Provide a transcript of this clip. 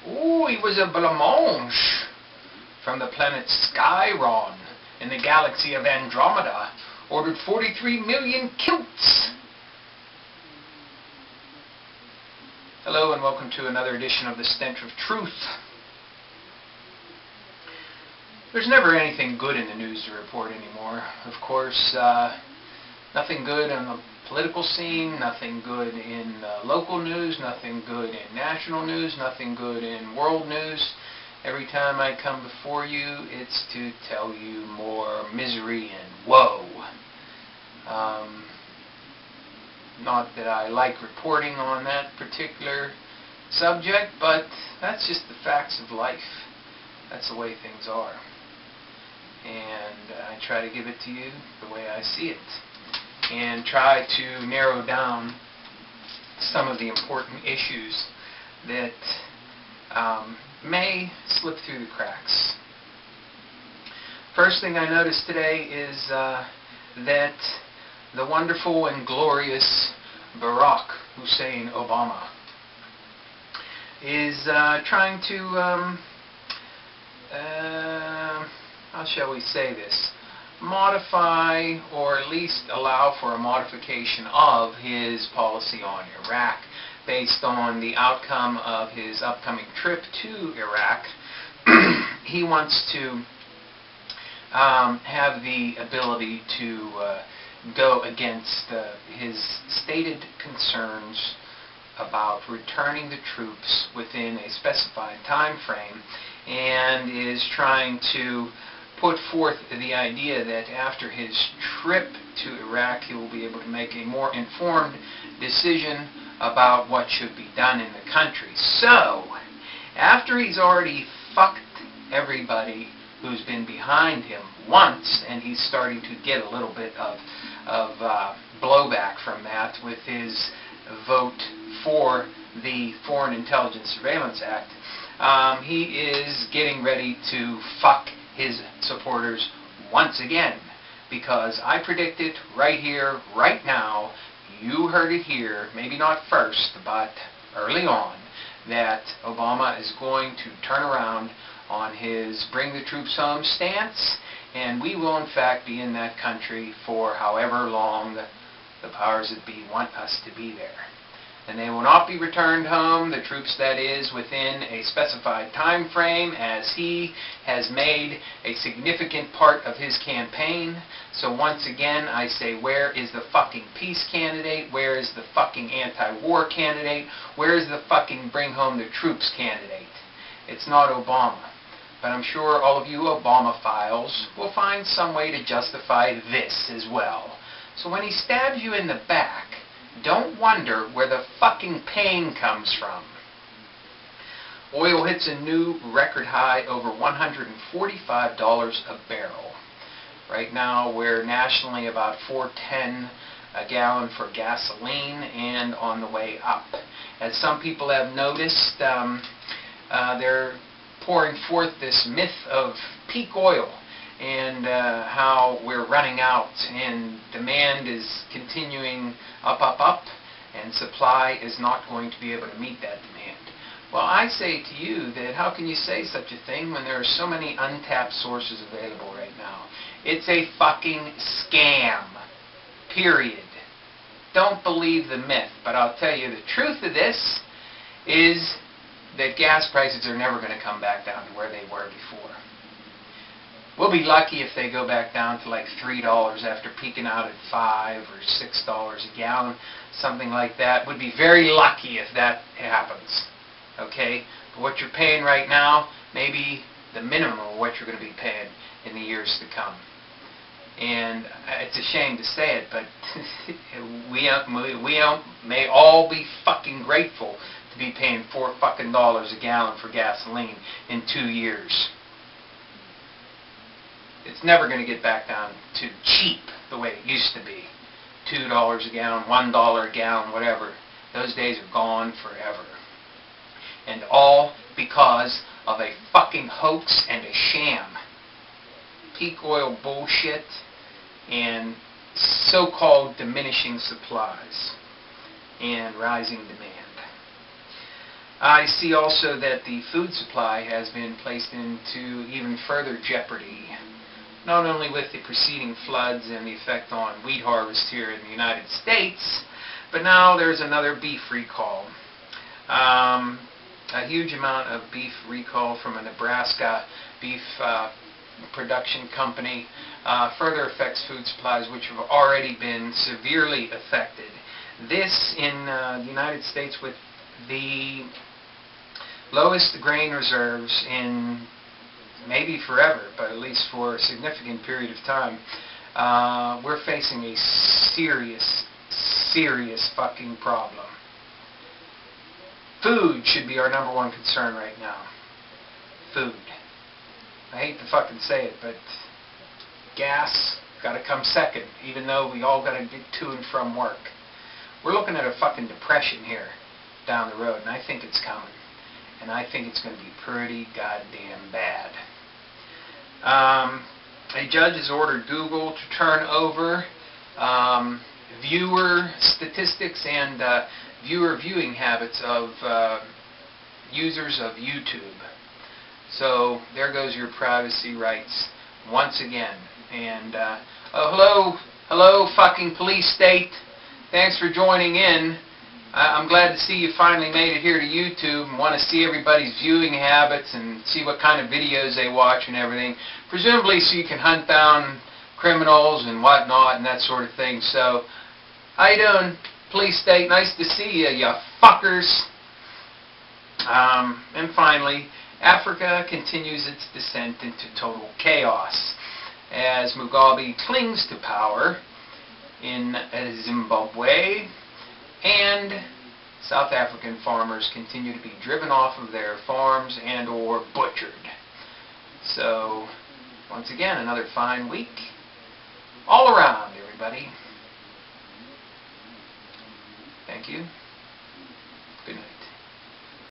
Ooh, he was a blancmange from the planet Skyron in the galaxy of Andromeda. Ordered 43 million kilts. Hello and welcome to another edition of the Stench of Truth. There's never anything good in the news to report anymore. Of course, nothing good on the political scene, nothing good in local news, nothing good in national news, nothing good in world news. Every time I come before you, it's to tell you more misery and woe. Not that I like reporting on that particular subject, but that's just the facts of life. That's the way things are. And I try to give it to you the way I see it. And try to narrow down some of the important issues that may slip through the cracks. First thing I noticed today is that the wonderful and glorious Barack Hussein Obama is trying to, how shall we say this, modify or at least allow for a modification of his policy on Iraq based on the outcome of his upcoming trip to Iraq. He wants to have the ability to go against his stated concerns about returning the troops within a specified time frame, and is trying to put forth the idea that after his trip to Iraq he will be able to make a more informed decision about what should be done in the country. So, after he's already fucked everybody who's been behind him once, and he's starting to get a little bit of blowback from that with his vote for the Foreign Intelligence Surveillance Act, he is getting ready to fuck his supporters once again, because I predict it right here, right now. You heard it here, maybe not first, but early on, that Obama is going to turn around on his bring the troops home stance, and we will in fact be in that country for however long the powers that be want us to be there. And they will not be returned home, the troops that is, within a specified time frame, as he has made a significant part of his campaign. So once again, I say, where is the fucking peace candidate? Where is the fucking anti-war candidate? Where is the fucking bring home the troops candidate? It's not Obama. But I'm sure all of you Obama-philes will find some way to justify this as well. So when he stabs you in the back, don't wonder where the fucking pain comes from. Oil hits a new record high over $145 a barrel. Right now we're nationally about $4.10 a gallon for gasoline, and on the way up. As some people have noticed, they're pouring forth this myth of peak oil, and how we're running out, and demand is continuing up, and supply is not going to be able to meet that demand. Well, I say to you that how can you say such a thing when there are so many untapped sources available right now? It's a fucking scam. Period. Don't believe the myth, but I'll tell you the truth of this is that gas prices are never going to come back down to where they were before. We'll be lucky if they go back down to like $3 after peaking out at $5 or $6 a gallon, something like that. Would be very lucky if that happens. Okay? But what you're paying right now, maybe the minimum of what you're going to be paying in the years to come. And it's a shame to say it, but we may all be fucking grateful to be paying $4 fucking a gallon for gasoline in 2 years. It's never going to get back down to cheap the way it used to be. $2 a gallon, $1 a gallon, whatever. Those days are gone forever. And all because of a fucking hoax and a sham. Peak oil bullshit and so-called diminishing supplies and rising demand. I see also that the food supply has been placed into even further jeopardy, not only with the preceding floods and the effect on wheat harvest here in the United States, but now there's another beef recall. A huge amount of beef recall from a Nebraska beef production company further affects food supplies, which have already been severely affected. This in the United States with the lowest grain reserves in maybe forever, but at least for a significant period of time. We're facing a serious fucking problem. Food should be our number one concern right now. Food. I hate to fucking say it, but gas gotta come second, even though we all gotta get to and from work. We're looking at a fucking depression here down the road, and I think it's coming. And I think it's going to be pretty goddamn bad. A judge has ordered Google to turn over viewer statistics and viewer viewing habits of users of YouTube. So there goes your privacy rights once again. And hello fucking police state. Thanks for joining in. I'm glad to see you finally made it here to YouTube and want to see everybody's viewing habits and see what kind of videos they watch and everything. Presumably so you can hunt down criminals and whatnot and that sort of thing. So, how you doing, police state? Nice to see you, you fuckers. And finally, Africa continues its descent into total chaos as Mugabe clings to power in Zimbabwe, and South African farmers continue to be driven off of their farms and or butchered. So, once again, another fine week all around, everybody. Thank you.